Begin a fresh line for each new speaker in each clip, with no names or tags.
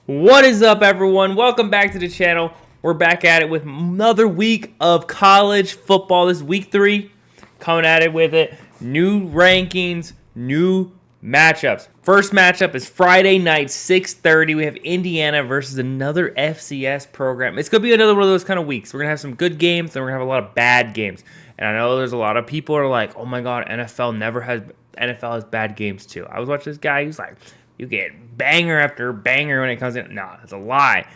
What is up, everyone? Welcome back to the channel. We're back at it with another week of college football. This is week 3. Coming at it with it. New rankings, new matchups. First matchup is Friday night, 6:30. We have Indiana versus another FCS program. It's going to be another one of those kind of weeks. We're going to have some good games, and we're going to have a lot of bad games. And I know there's a lot of people who are like, oh my God, NFL has bad games too. I was watching this guy, he's like, you get banger after banger when it comes in. Nah, that's a lie.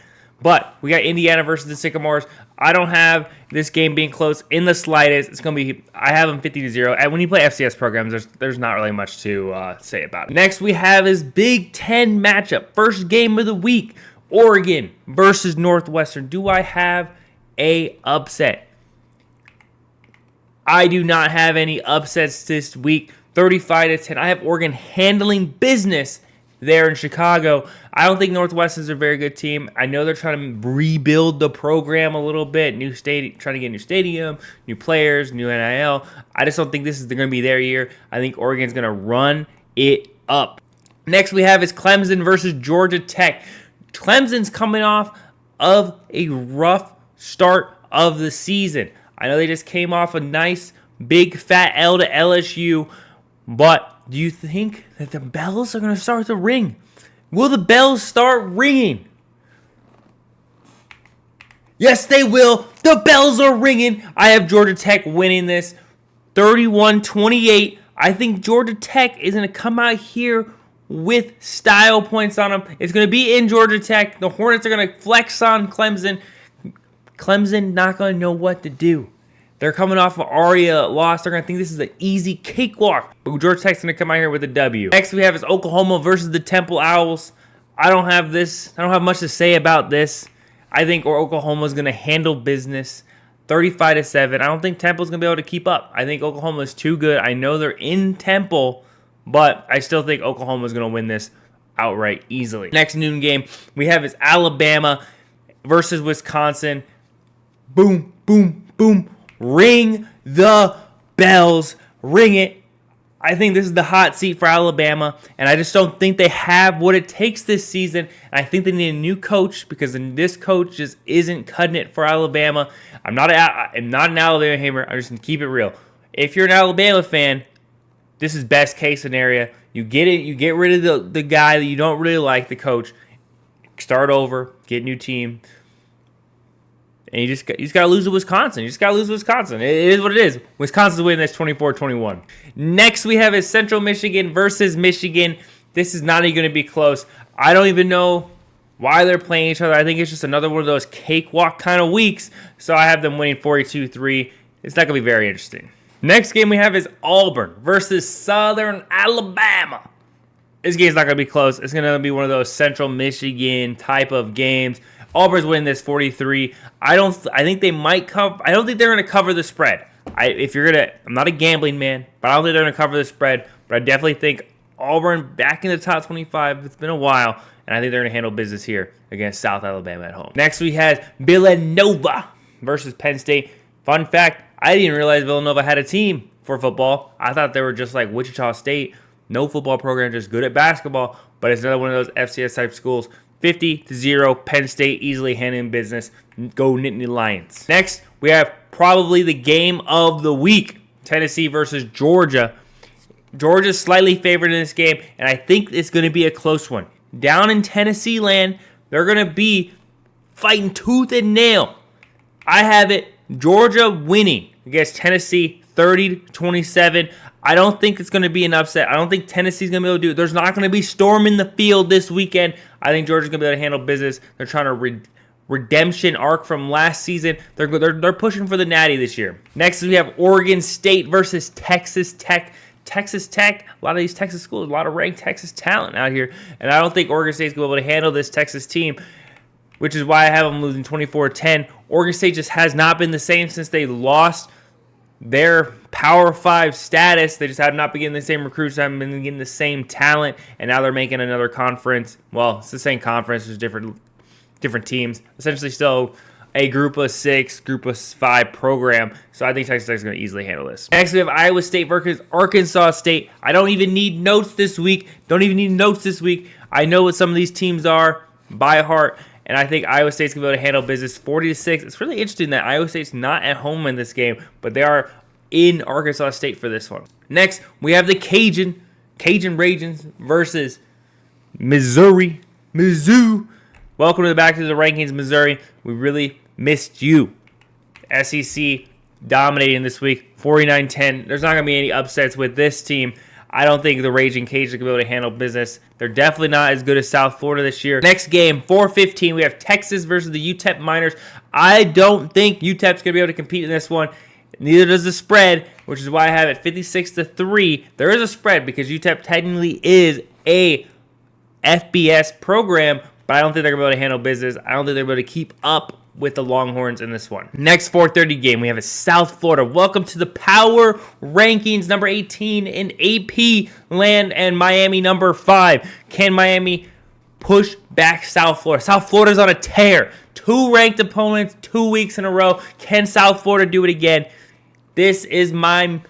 But we got Indiana versus the Sycamores. I don't have this game being close in the slightest. It's going to be, I have them 50-0. And when you play FCS programs, there's not really much to say about it. Next, we have this Big Ten matchup. First game of the week, Oregon versus Northwestern. Do I have a upset? I do not have any upsets this week. 35-10. I have Oregon handling business there in Chicago. I don't think Northwestern's a very good team. I know they're trying to rebuild the program a little bit. Trying to get a new stadium, new players, new NIL. I just don't think this is going to be their year. I think Oregon's going to run it up. Next we have is Clemson versus Georgia Tech. Clemson's coming off of a rough start of the season. I know they just came off a nice big fat L to LSU, but do you think that the bells are going to start to ring? Will the bells start ringing? Yes, they will. The bells are ringing. I have Georgia Tech winning this 31-28. I think Georgia Tech is going to come out here with style points on them. It's going to be in Georgia Tech. The Hornets are going to flex on Clemson. Clemson not going to know what to do. They're coming off of Aria loss. They're going to think this is an easy cakewalk. But Georgia Tech's going to come out here with a W. Next we have is Oklahoma versus the Temple Owls. I don't have much to say about this. I think Oklahoma's going to handle business 35-7. I don't think Temple's going to be able to keep up. I think Oklahoma is too good. I know they're in Temple, but I still think Oklahoma's going to win this outright easily. Next noon game we have is Alabama versus Wisconsin. Boom, boom, boom. Ring the bells. Ring it. I think this is the hot seat for Alabama, and I just don't think they have what it takes this season. And I think they need a new coach because this coach just isn't cutting it for Alabama. I'm not an Alabama hater. I'm just going to keep it real. If you're an Alabama fan, this is best case scenario. You get it. You get rid of the guy that you don't really like, the coach. Start over. Get a new team. And you just got to lose to Wisconsin. It is what it is. Wisconsin's winning this 24-21. Next, we have is Central Michigan versus Michigan. This is not even going to be close. I don't even know why they're playing each other. I think it's just another one of those cakewalk kind of weeks. So I have them winning 42-3. It's not going to be very interesting. Next game we have is Auburn versus Southern Alabama. This game's not going to be close. It's going to be one of those Central Michigan type of games. Auburn's winning this 43. I think they might cover. I don't think they're going to cover the spread. I'm not a gambling man, but I don't think they're going to cover the spread. But I definitely think Auburn back in the top 25. It's been a while, and I think they're going to handle business here against South Alabama at home. Next, we had Villanova versus Penn State. Fun fact: I didn't realize Villanova had a team for football. I thought they were just like Wichita State, no football program, just good at basketball. But it's another one of those FCS type schools. 50-0, Penn State easily handling business. Go Nittany Lions. Next, we have probably the game of the week. Tennessee versus Georgia. Georgia's slightly favored in this game, and I think it's going to be a close one. Down in Tennessee land, they're going to be fighting tooth and nail. I have it Georgia winning against Tennessee 30-27. I don't think it's going to be an upset. I don't think Tennessee's going to be able to do it. There's not going to be storm in the field this weekend. I think Georgia's going to be able to handle business. They're trying to redemption arc from last season. They're pushing for the natty this year. Next, we have Oregon State versus Texas Tech. Texas Tech, a lot of these Texas schools, a lot of ranked Texas talent out here. And I don't think Oregon State's going to be able to handle this Texas team, which is why I have them losing 24-10. Oregon State just has not been the same since they lost their Power 5 status. They just have not been getting the same recruits, haven't been getting the same talent, and now they're making another conference. Well, it's the same conference, just different teams. Essentially still a group of 6, group of 5 program. So I think Texas Tech is going to easily handle this. Next, we have Iowa State versus Arkansas State. I don't even need notes this week. I know what some of these teams are. by heart. And I think Iowa State's going to be able to handle business 40-6. It's really interesting that Iowa State's not at home in this game, but they are in Arkansas State for this one. Next, we have the Cajun Ragins versus Missouri. Mizzou. Welcome to the Back to the Rankings, Missouri. We really missed you. SEC dominating this week, 49-10. There's not going to be any upsets with this team. I don't think the Raging Cajuns are going to be able to handle business. They're definitely not as good as South Florida this year. Next game, 4:15, we have Texas versus the UTEP Miners. I don't think UTEP's going to be able to compete in this one. Neither does the spread, which is why I have it 56-3. There is a spread because UTEP technically is a FBS program, but I don't think they're going to be able to handle business. I don't think they're going to be able to keep up with the Longhorns in this one. Next 4:30 game, we have a South Florida. Welcome to the Power Rankings, number 18 in AP land, and Miami number 5. Can Miami push back South Florida? South Florida's on a tear. 2 ranked opponents, 2 weeks in a row. Can South Florida do it again? This is my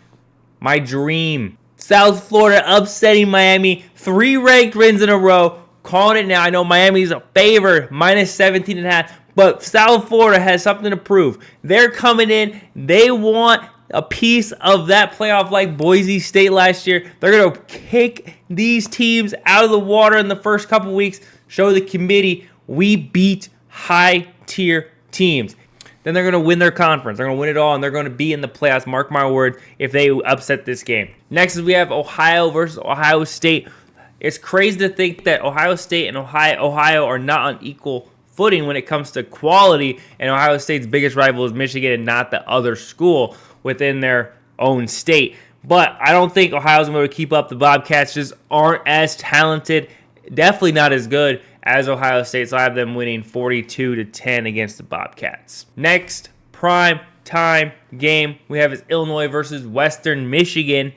dream. South Florida upsetting Miami. 3 ranked wins in a row. Calling it now. I know Miami's a favorite, minus 17.5. But South Florida has something to prove. They're coming in. They want a piece of that playoff like Boise State last year. They're going to kick these teams out of the water in the first couple weeks. Show the committee we beat high-tier teams. Then they're going to win their conference. They're going to win it all, and they're going to be in the playoffs. Mark my words, if they upset this game. Next is we have Ohio versus Ohio State. It's crazy to think that Ohio State and Ohio are not on equal footing when it comes to quality, and Ohio State's biggest rival is Michigan and not the other school within their own state. But I don't think Ohio's going to be able to keep up. The Bobcats just aren't as talented, definitely not as good as Ohio State, so I have them winning 42-10 against the Bobcats. Next prime time game we have is Illinois versus Western Michigan.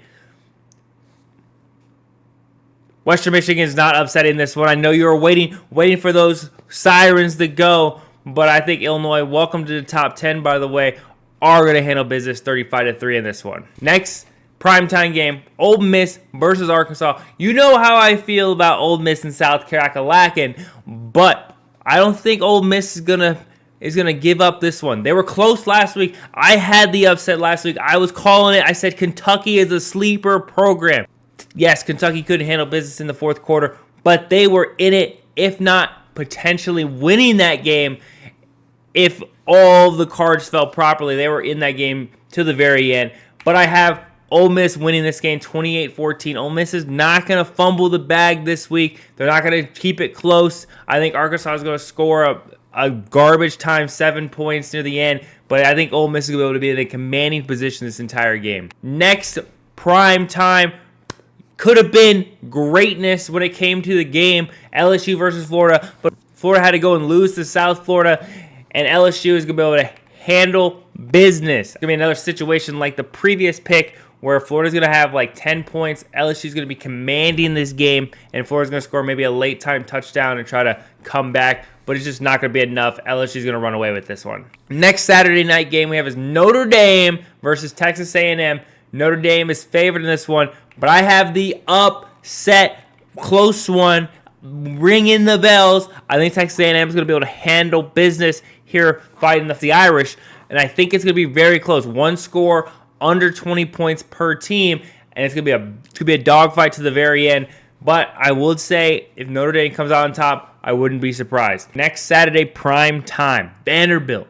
Western Michigan is not upsetting this one. I know you were waiting for those sirens to go, but I think Illinois, welcome to the top 10, by the way, are going to handle business 35-3 in this one. Next primetime game, Ole Miss versus Arkansas. You know how I feel about Ole Miss and South Carolina, but I don't think Ole Miss is gonna give up this one. They were close last week. I had the upset last week. I was calling it. I said Kentucky is a sleeper program. Yes, Kentucky couldn't handle business in the fourth quarter, but they were in it, if not potentially winning that game. If all the cards fell properly, they were in that game to the very end. But I have Ole Miss winning this game 28-14. Ole Miss is not going to fumble the bag this week. They're not going to keep it close. I think Arkansas is going to score a garbage time 7 points near the end, but I think Ole Miss is going to be able to be in a commanding position this entire game. Next prime time could have been greatness when it came to the game, LSU versus Florida, but Florida had to go and lose to South Florida, and LSU is going to be able to handle business. It's going to be another situation like the previous pick where Florida's going to have like 10 points. LSU's going to be commanding this game, and Florida's going to score maybe a late-time touchdown and try to come back, but it's just not going to be enough. LSU's going to run away with this one. Next Saturday night game we have is Notre Dame versus Texas A&M. Notre Dame is favored in this one, but I have the upset, close one, ringing the bells. I think Texas A&M is going to be able to handle business here fighting the Irish, and I think it's going to be very close. One score, under 20 points per team, and it's going to be a dogfight to the very end. But I would say if Notre Dame comes out on top, I wouldn't be surprised. Next Saturday, prime time, Vanderbilt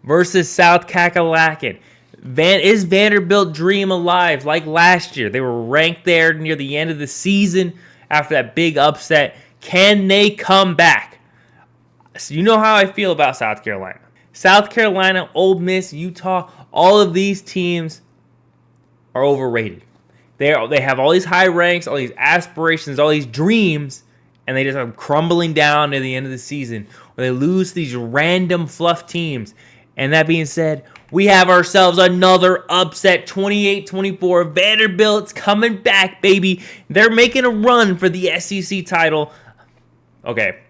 versus South Kakalaki. Is Vanderbilt dream alive like last year? They were ranked there near the end of the season after that big upset. Can they come back? So you know how I feel about South Carolina. South Carolina, Ole Miss, Utah, all of these teams are overrated. They have all these high ranks, all these aspirations, all these dreams, and they just are crumbling down near the end of the season, where they lose to these random fluff teams. And that being said, we have ourselves another upset, 28-24. Vanderbilt's coming back, baby. They're making a run for the SEC title. Okay,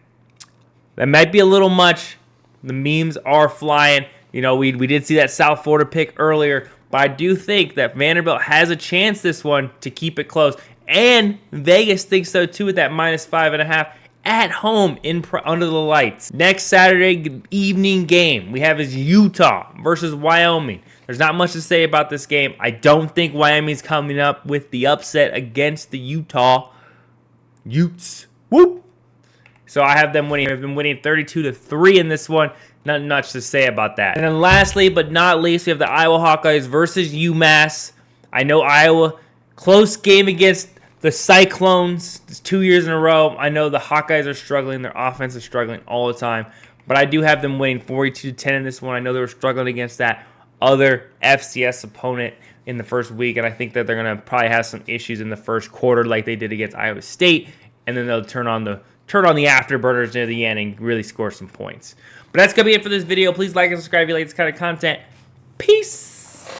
that might be a little much. The memes are flying. You know, we did see that South Florida pick earlier, but I do think that Vanderbilt has a chance this one to keep it close. And Vegas thinks so too with that -5.5. at home under the lights. Next Saturday evening game we have is Utah versus Wyoming. There's not much to say about this game. I don't think Wyoming's coming up with the upset against the Utah Utes. Whoop! So I have them winning. I've been winning 32-3 in this one. Not much to say about that. And then lastly, but not least, we have the Iowa Hawkeyes versus UMass. I know Iowa, close game against the Cyclones. It's 2 years in a row. I know the Hawkeyes are struggling. Their offense is struggling all the time. But I do have them winning 42-10 in this one. I know they were struggling against that other FCS opponent in the first week. And I think that they're going to probably have some issues in the first quarter like they did against Iowa State. And then they'll turn on the afterburners near the end and really score some points. But that's going to be it for this video. Please like and subscribe if you like this kind of content. Peace.